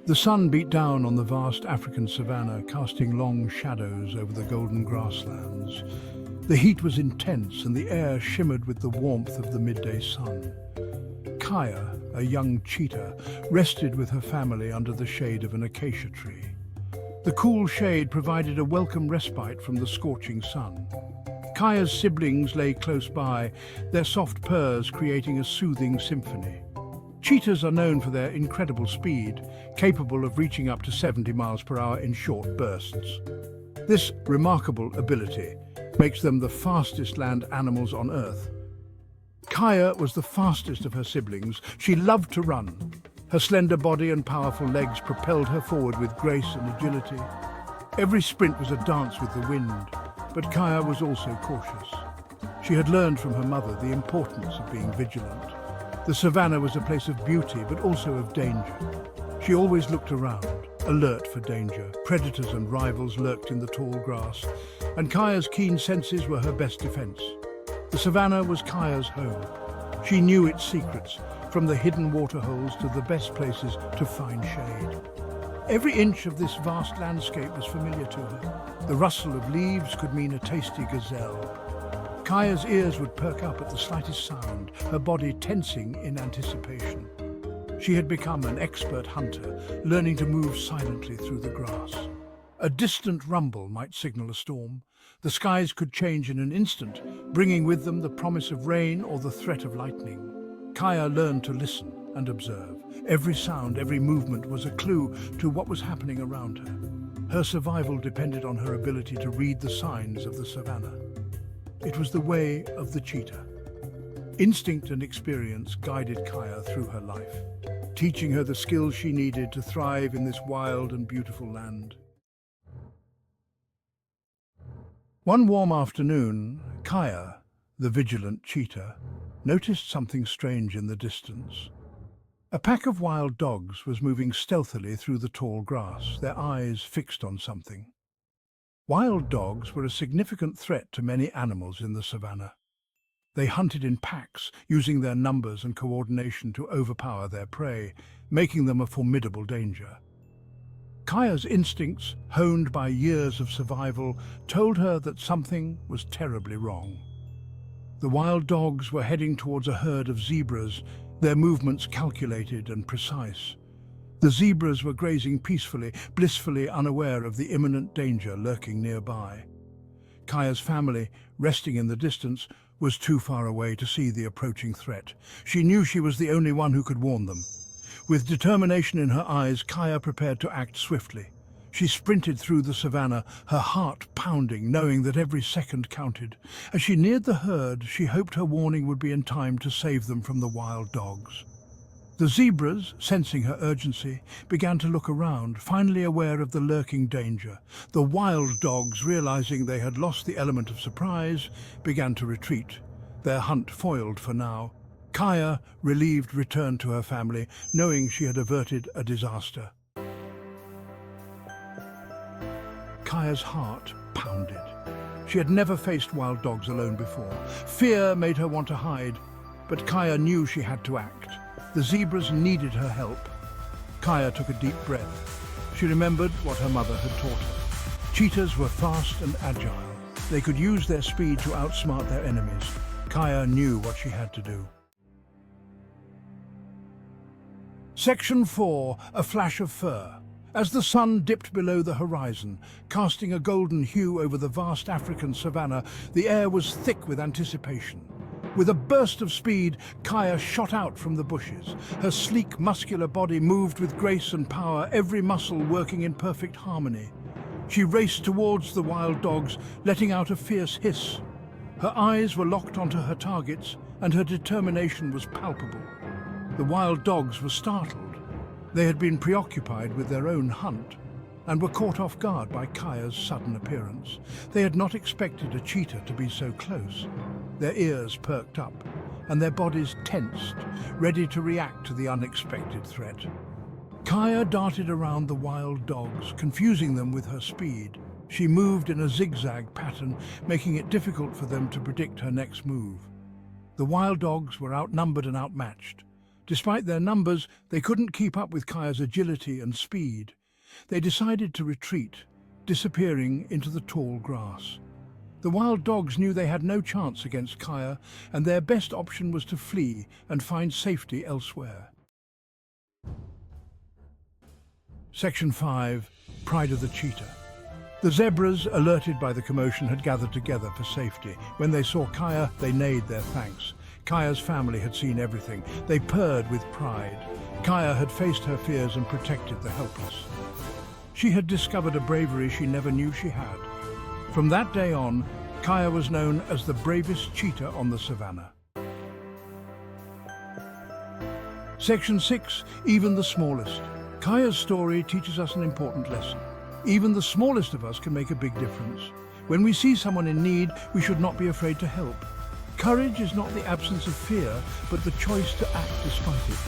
The sun beat down on the vast African savanna, casting long shadows over the golden grasslands. The heat was intense and the air shimmered with the warmth of the midday sun. Kaya, a young cheetah, rested with her family under the shade of an acacia tree. The cool shade provided a welcome respite from the scorching sun. Kaya's siblings lay close by, their soft purrs creating a soothing symphony. Cheetahs are known for their incredible speed, capable of reaching up to 70 miles per hour in short bursts. This remarkable ability makes them the fastest land animals on Earth. Kaya was the fastest of her siblings. She loved to run. Her slender body and powerful legs propelled her forward with grace and agility. Every sprint was a dance with the wind, but Kaya was also cautious. She had learned from her mother the importance of being vigilant. The savannah was a place of beauty, but also of danger. She always looked around, alert for danger. Predators and rivals lurked in the tall grass, and Kaya's keen senses were her best defense. The savannah was Kaya's home. She knew its secrets, from the hidden waterholes to the best places to find shade. Every inch of this vast landscape was familiar to her. The rustle of leaves could mean a tasty gazelle. Kaya's ears would perk up at the slightest sound, her body tensing in anticipation. She had become an expert hunter, learning to move silently through the grass. A distant rumble might signal a storm. The skies could change in an instant, bringing with them the promise of rain or the threat of lightning. Kaya learned to listen and observe. Every sound, every movement was a clue to what was happening around her. Her survival depended on her ability to read the signs of the savannah. It was the way of the cheetah. Instinct and experience guided Kaya through her life, teaching her the skills she needed to thrive in this wild and beautiful land. One warm afternoon, Kaya, the vigilant cheetah, noticed something strange in the distance. A pack of wild dogs was moving stealthily through the tall grass, their eyes fixed on something. Wild dogs were a significant threat to many animals in the savannah. They hunted in packs, using their numbers and coordination to overpower their prey, making them a formidable danger. Kaya's instincts, honed by years of survival, told her that something was terribly wrong. The wild dogs were heading towards a herd of zebras, their movements calculated and precise. The zebras were grazing peacefully, blissfully unaware of the imminent danger lurking nearby. Kaya's family, resting in the distance, was too far away to see the approaching threat. She knew she was the only one who could warn them. With determination in her eyes, Kaya prepared to act swiftly. She sprinted through the savannah, her heart pounding, knowing that every second counted. As she neared the herd, she hoped her warning would be in time to save them from the wild dogs. The zebras, sensing her urgency, began to look around, finally aware of the lurking danger. The wild dogs, realizing they had lost the element of surprise, began to retreat, their hunt foiled for now. Kaya, relieved, returned to her family, knowing she had averted a disaster. Kaya's heart pounded. She had never faced wild dogs alone before. Fear made her want to hide, but Kaya knew she had to act. The zebras needed her help. Kaya took a deep breath. She remembered what her mother had taught her. Cheetahs were fast and agile. They could use their speed to outsmart their enemies. Kaya knew what she had to do. Section 4. A flash of fur. As the sun dipped below the horizon, casting a golden hue over the vast African savanna, the air was thick with anticipation. With a burst of speed, Kaya shot out from the bushes. Her sleek, muscular body moved with grace and power, every muscle working in perfect harmony. She raced towards the wild dogs, letting out a fierce hiss. Her eyes were locked onto her targets, and her determination was palpable. The wild dogs were startled. They had been preoccupied with their own hunt, and were caught off guard by Kaya's sudden appearance. They had not expected a cheetah to be so close. Their ears perked up, and their bodies tensed, ready to react to the unexpected threat. Kaya darted around the wild dogs, confusing them with her speed. She moved in a zigzag pattern, making it difficult for them to predict her next move. The wild dogs were outnumbered and outmatched. Despite their numbers, they couldn't keep up with Kaya's agility and speed. They decided to retreat, disappearing into the tall grass. The wild dogs knew they had no chance against Kaya, and their best option was to flee and find safety elsewhere. Section 5. Pride of the Cheetah. The zebras, alerted by the commotion, had gathered together for safety. When they saw Kaya, they neighed their thanks. Kaya's family had seen everything. They purred with pride. Kaya had faced her fears and protected the helpless. She had discovered a bravery she never knew she had. From that day on, Kaya was known as the bravest cheetah on the savannah. Section 6. Even the Smallest. Kaya's story teaches us an important lesson. Even the smallest of us can make a big difference. When we see someone in need, we should not be afraid to help. Courage is not the absence of fear, but the choice to act despite it.